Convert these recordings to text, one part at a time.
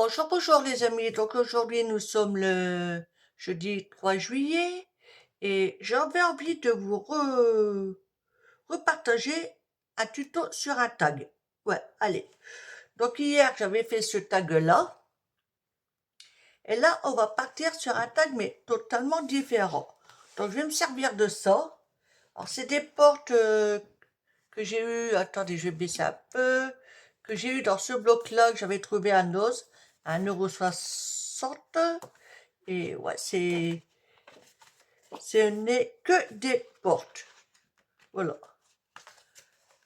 Bonjour, bonjour les amis. Donc aujourd'hui nous sommes le jeudi 3 juillet et j'avais envie de vous repartager un tuto sur un tag. Ouais, allez. Donc hier j'avais fait ce tag-là et là on va partir sur un tag mais totalement différent. Donc je vais me servir de ça. Alors c'est des portes que j'ai eu. Attendez, je vais baisser un peu. Que j'ai eu dans ce bloc-là que j'avais trouvé à Noz, à 1,60 €. Et ouais, ce n'est que des portes. Voilà.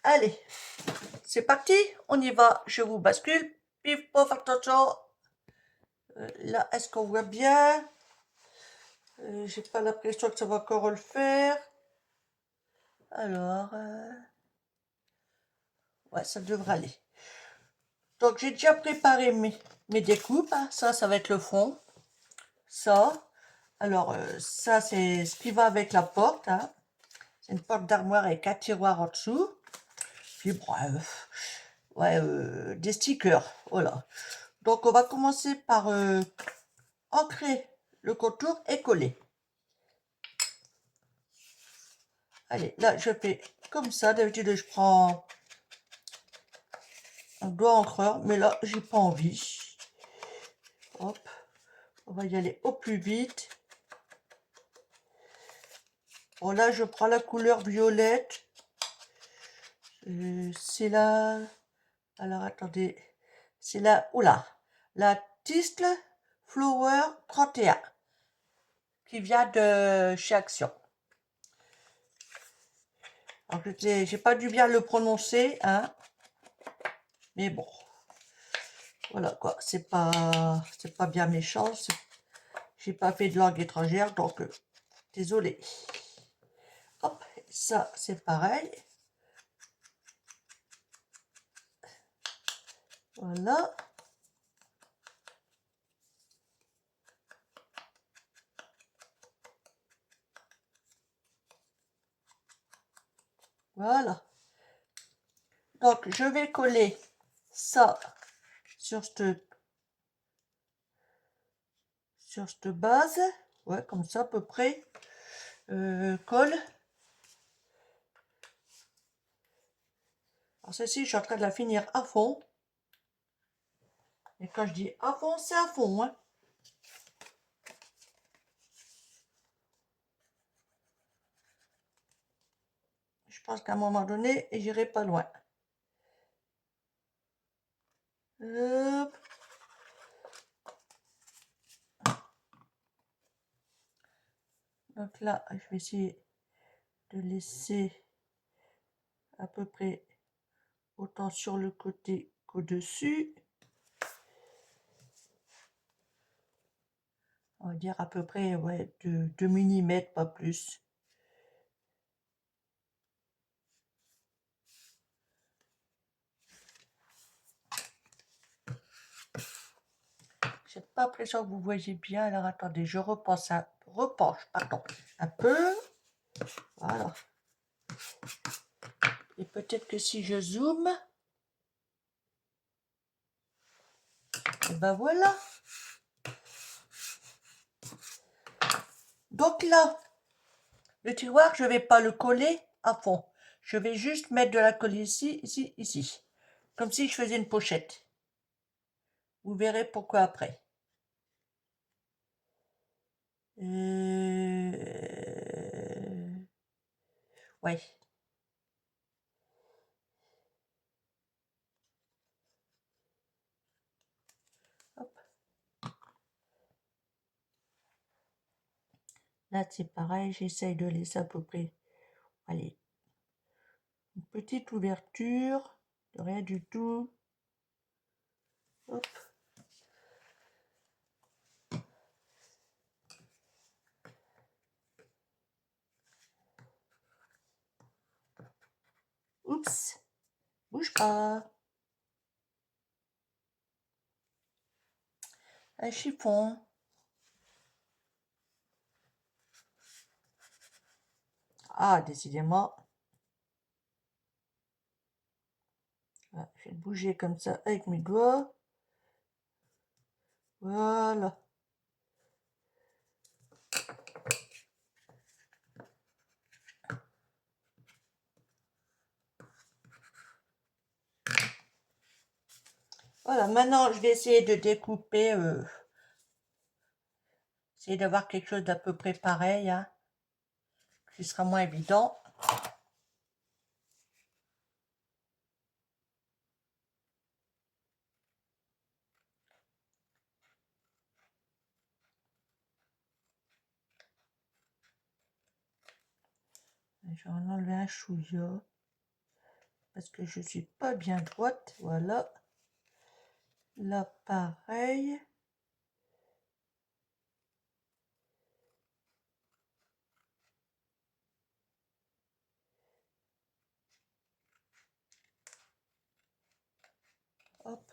Allez, c'est parti, on y va. Je vous bascule. Pif, pof, attention. Là, est-ce qu'on voit bien? J'ai pas l'impression que ça va encore le faire. Alors, ouais, ça devrait aller. Donc, j'ai déjà préparé mes découpes, hein. Ça va être le fond. Ça. Alors, ça, c'est ce qui va avec la porte, hein. C'est une porte d'armoire avec un tiroir en dessous. Puis, bref, ouais, des stickers, voilà. Donc, on va commencer par ancrer le contour et coller. Allez, là, je fais comme ça. D'habitude, je prends un doigt encreur, mais là, j'ai pas envie. Hop, on va y aller au plus vite. Bon, là, je prends la couleur violette. C'est là. Alors, attendez. C'est là. Oula. La Tistle Flower 31 qui vient de chez Action. Alors, j'ai pas dû bien le prononcer, hein. Mais bon. Voilà quoi. C'est pas bien méchant. J'ai pas fait de langue étrangère, donc désolé. Hop, ça c'est pareil. Voilà. Voilà. Donc je vais coller ça sur cette base. Ouais, comme ça à peu près. Colle. Alors celle-ci, je suis en train de la finir à fond. Et quand je dis à fond, c'est à fond, hein. Je pense qu'à un moment donné, j'irai pas loin. Hop. Donc là, je vais essayer de laisser à peu près autant sur le côté qu'au-dessus. On va dire à peu près, ouais, 2 mm, pas plus. J'ai pas l'impression que vous voyez bien. Alors attendez, je repenche, pardon, un peu. Voilà. Et peut-être que si je zoome, et ben voilà. Donc là, le tiroir, je vais pas le coller à fond. Je vais juste mettre de la colle ici, ici, ici. Comme si je faisais une pochette. Vous verrez pourquoi après. Ouais. Hop. Là, c'est pareil. J'essaye de laisser à peu près. Allez. Une petite ouverture. De rien du tout. Hop. Oups. Bouge pas. Un chiffon. Ah, décidément. Voilà, je vais bouger comme ça avec mes doigts. Voilà. Voilà, maintenant je vais essayer de découper, essayer d'avoir quelque chose d'à peu près pareil, hein, qui sera moins évident. Je vais en enlever un chouïa, parce que je suis pas bien droite, voilà. Là, pareil. Hop.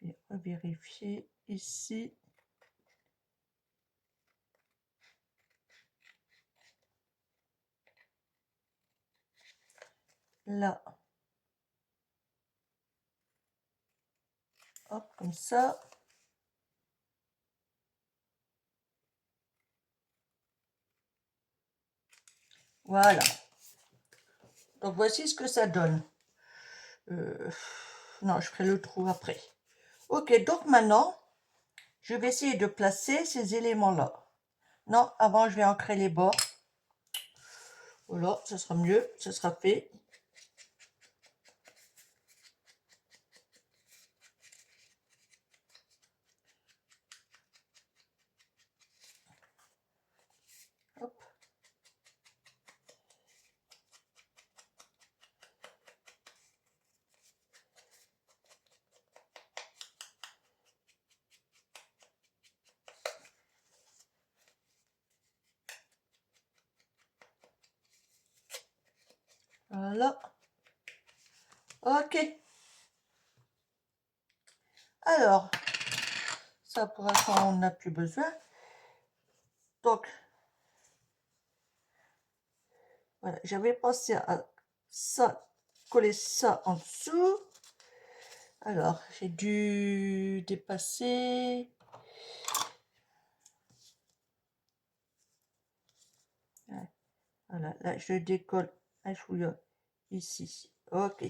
Je vais vérifier ici. Là. Hop, comme ça. Voilà. Donc voici ce que ça donne. Non, je ferai le trou après. Ok, donc maintenant, je vais essayer de placer ces éléments-là. Non, avant, je vais ancrer les bords. Voilà, ça sera mieux, ça sera fait. Hop. Voilà. Ok. Alors, ça pour l'instant, on n'a plus besoin. Donc, voilà, j'avais pensé à ça, coller ça en dessous. Alors, j'ai dû dépasser. Voilà, là, je décolle un chouïa ici. Ok.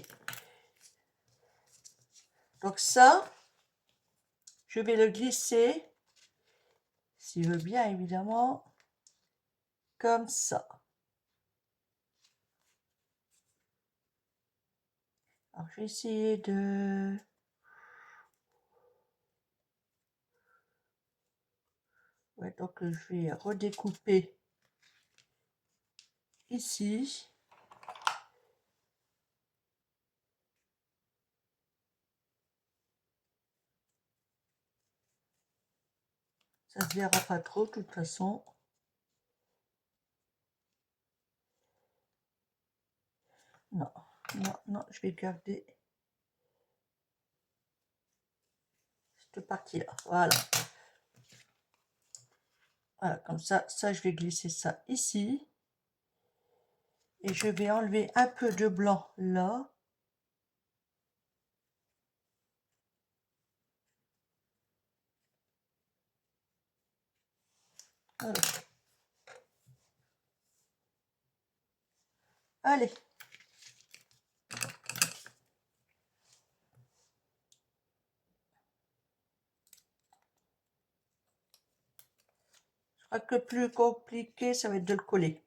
Donc ça, je vais le glisser, s'il veut bien évidemment, comme ça. Alors je vais essayer de... Ouais, donc je vais redécouper ici. Ça se verra pas trop de toute façon. Non, non, non, je vais garder cette partie-là. Voilà. Voilà, comme ça, je vais glisser ça ici. Et je vais enlever un peu de blanc là. Voilà. Allez. Je crois que le plus compliqué, ça va être de le coller.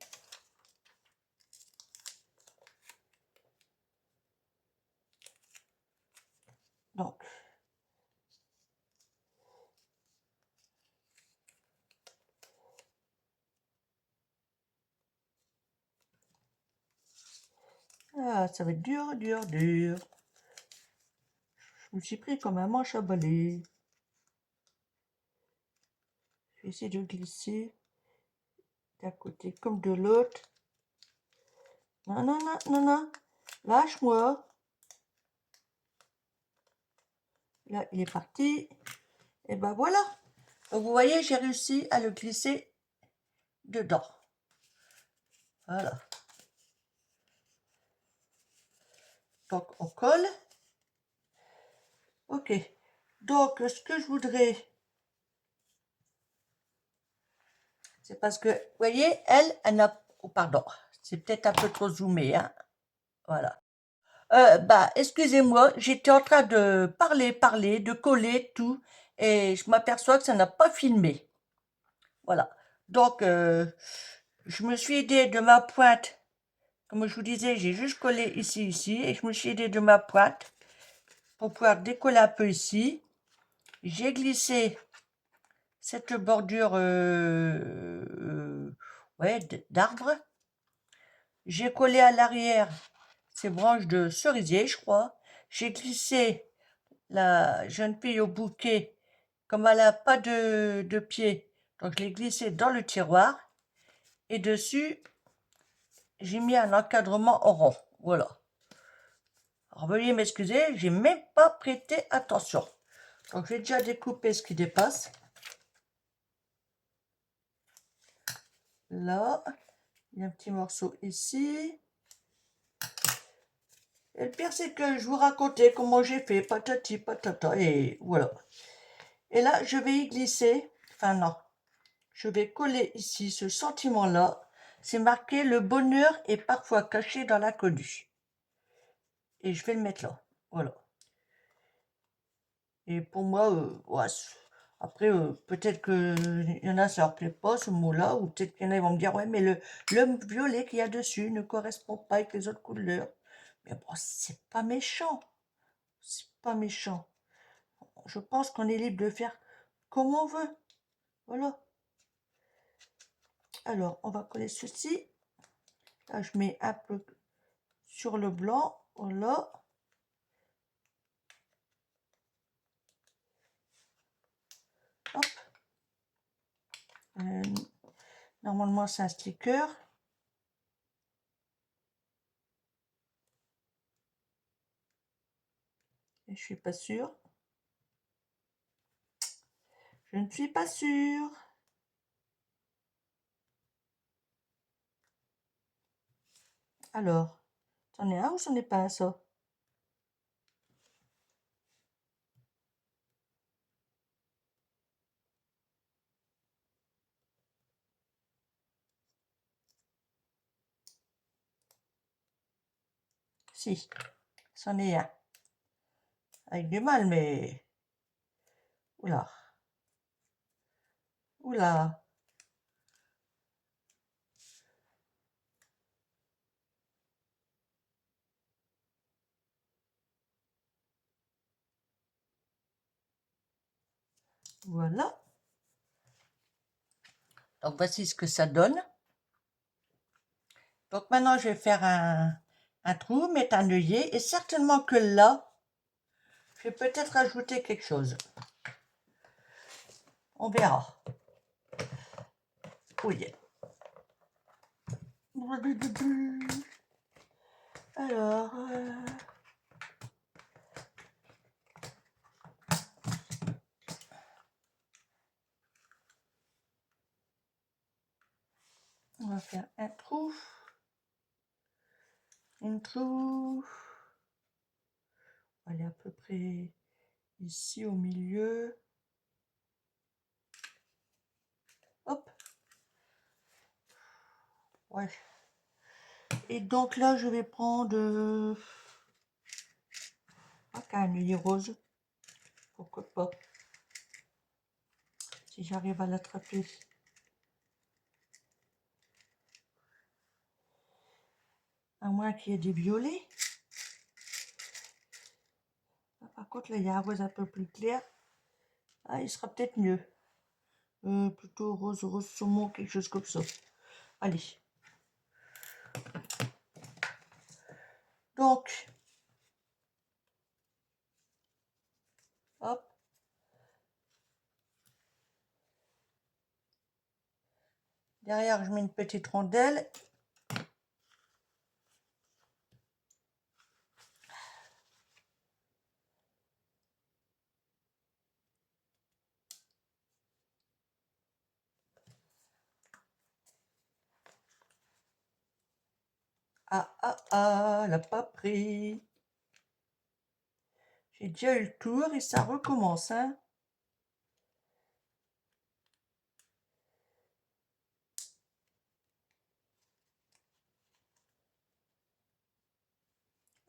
Donc, ah, ça va être dur, dur, dur. Je me suis pris comme un manche à balai. Je vais essayer de glisser d'un côté comme de l'autre. Non, non, non, non, non. Lâche-moi. Là, il est parti. Et ben voilà. Donc, vous voyez, j'ai réussi à le glisser dedans. Voilà. Donc, on colle. Ok. Donc, ce que je voudrais, c'est parce que, vous voyez, elle n'a... Oh, pardon, c'est peut-être un peu trop zoomé, hein. Voilà. Bah, excusez-moi, j'étais en train de parler, de coller tout, et je m'aperçois que ça n'a pas filmé. Voilà. Donc, je me suis aidée de ma pointe. Comme je vous disais, j'ai juste collé ici, et je me suis aidée de ma pointe pour pouvoir décoller un peu ici. J'ai glissé cette bordure ouais, d'arbre. J'ai collé à l'arrière ces branches de cerisier, je crois. J'ai glissé la jeune fille au bouquet, comme elle n'a pas de pied, donc je l'ai glissé dans le tiroir. Et dessus, j'ai mis un encadrement en rond. Voilà. Alors, veuillez m'excuser, j'ai même pas prêté attention. Donc, j'ai déjà découpé ce qui dépasse. Là, il y a un petit morceau ici. Et le pire, c'est que je vous racontais comment j'ai fait, patati patata, et voilà. Et là, je vais y glisser, enfin non, je vais coller ici ce sentiment-là. C'est marqué: le bonheur est parfois caché dans l'inconnu. Et je vais le mettre là, voilà. Et pour moi, ouais, après, peut-être qu'il y en a, ça leur plaît pas ce mot-là, ou peut-être qu'il y en a, ils vont me dire, ouais, mais le violet qu'il y a dessus ne correspond pas avec les autres couleurs. Mais bon, c'est pas méchant. C'est pas méchant. Je pense qu'on est libre de faire comme on veut. Voilà. Alors, on va coller ceci. Là, je mets un peu sur le blanc. Voilà. Hop. Euh, Normalement, c'est un sticker. Et je suis pas sûre. Je ne suis pas sûre. Alors, c'en est un ou c'en est pas un, ça? Si, c'en est un. Avec du mal, mais... Oula. Oula. Voilà. Donc, voici ce que ça donne. Donc, maintenant, je vais faire un trou, mettre un œillet. Et certainement que là, je vais peut-être ajouter quelque chose. On verra. Oui. Alors... on va faire un trou. Un trou. On va aller à peu près ici au milieu. Hop. Ouais. Et donc là, je vais prendre un œillet rose. Pourquoi pas. Si j'arrive à l'attraper. À moins qu'il y ait des violets. Par contre, là, il y a un rose un peu plus clair. Ah, il sera peut-être mieux. Plutôt rose saumon, quelque chose comme ça. Allez. Donc, hop. Derrière, je mets une petite rondelle. Ah, ah, ah, elle n'a pas pris. J'ai déjà eu le tour et ça recommence, hein.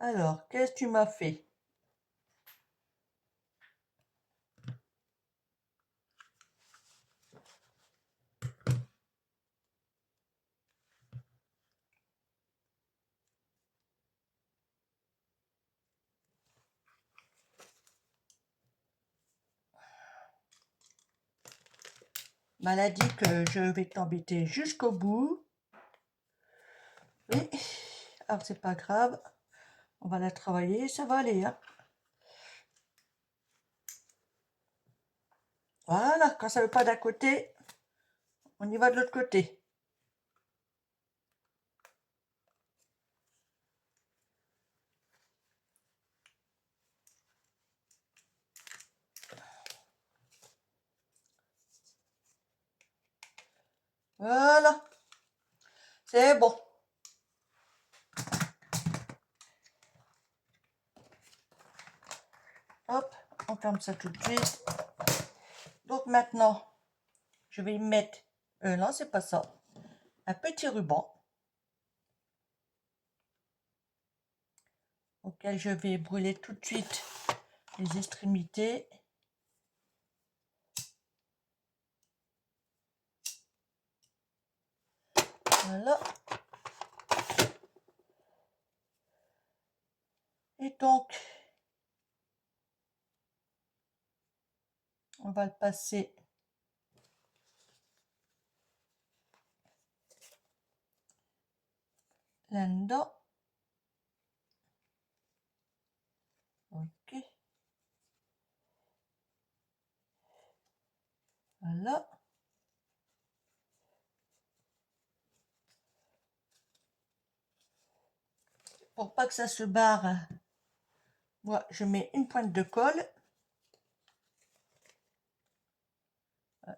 Alors, qu'est-ce que tu m'as fait? Elle a dit que je vais t'embêter jusqu'au bout. Oui, alors c'est pas grave. On va la travailler, ça va aller, hein. Voilà, quand ça ne veut pas d'un côté, on y va de l'autre côté. Voilà, c'est bon. Hop, on ferme ça tout de suite. Donc maintenant, je vais y mettre, non c'est pas ça, un petit ruban auquel je vais brûler tout de suite les extrémités. Voilà. Et donc, on va le passer là-dedans. Ok. Voilà. Pour pas que ça se barre, moi je mets une pointe de colle.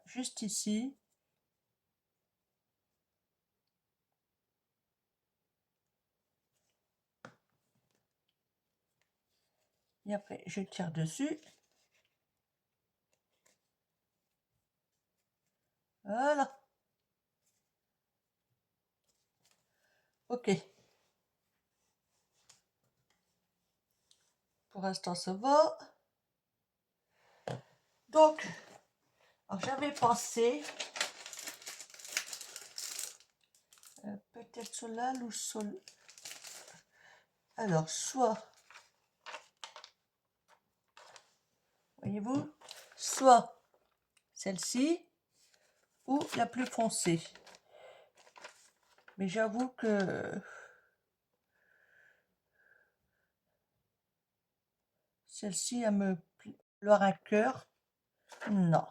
Juste ici. Et après, je tire dessus. Voilà. Ok. Pour l'instant, ça va. Donc, j'avais pensé peut-être solal ou sol. Alors, soit, voyez-vous, soit celle-ci ou la plus foncée. Mais j'avoue que celle-ci, elle me pleure un cœur. Non.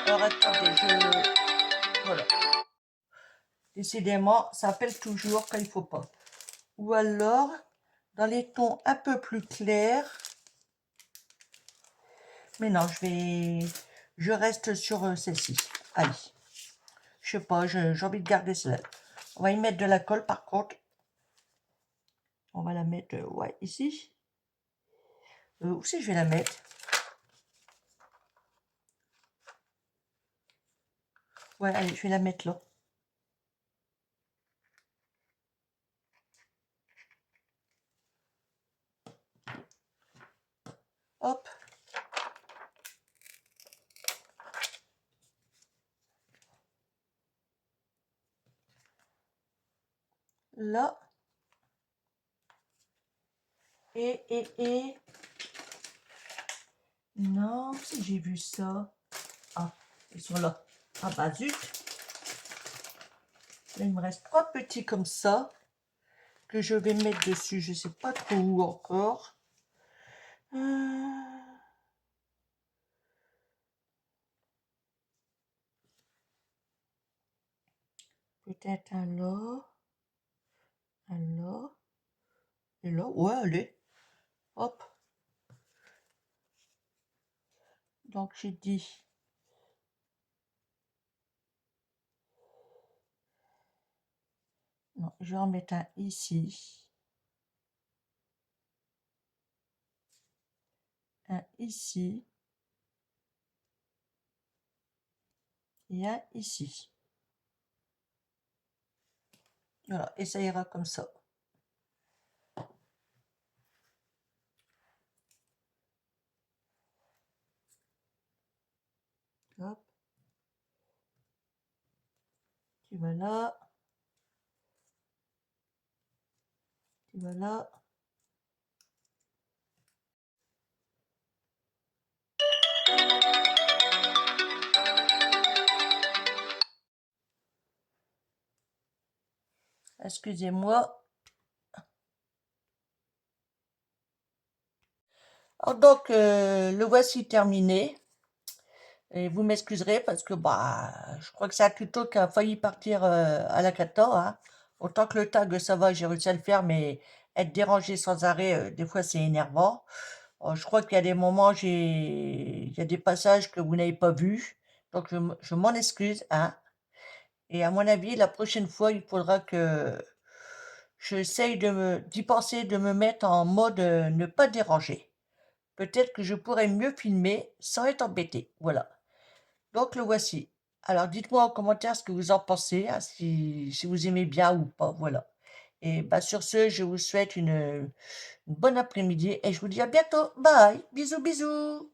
Alors attendez, voilà. Décidément, ça appelle toujours quand il faut pas. Ou alors, dans les tons un peu plus clairs. Mais non, je reste sur celle-ci. Allez. Je sais pas, j'ai envie de garder celle-là. On va y mettre de la colle par contre. On va la mettre, ouais, ici. Où c'est que je vais la mettre? Ouais, allez, je vais la mettre là. Hop. Là. Et... Non, si j'ai vu ça. Ah, ils sont là. Ah bah zut. Là, il me reste 3 petits comme ça. Que je vais mettre dessus. Je sais pas trop où encore. Peut-être un là. Un là. Et là. Ouais, allez. Hop. Donc j'ai dit. Non, je vais en mettre un ici. un ici et un ici. Voilà, et ça ira comme ça. Hop. Tu vas là. Tu vas là. Excusez-moi. Alors donc, le voici terminé. Et vous m'excuserez parce que bah, je crois que c'est un tuto qui a failli partir à la cata, hein. Autant que le tag, ça va, j'ai réussi à le faire, mais être dérangé sans arrêt, des fois c'est énervant. Je crois qu'il y a des moments, il y a des passages que vous n'avez pas vus, donc je m'en excuse, hein. Et à mon avis, la prochaine fois, il faudra que j'essaye d'y penser, de me mettre en mode ne pas déranger. Peut-être que je pourrais mieux filmer sans être embêté. Voilà. Donc le voici. Alors dites-moi en commentaire ce que vous en pensez, hein, si vous aimez bien ou pas. Voilà. Et bah, sur ce, je vous souhaite une bonne après-midi et je vous dis à bientôt. Bye. Bisous, bisous.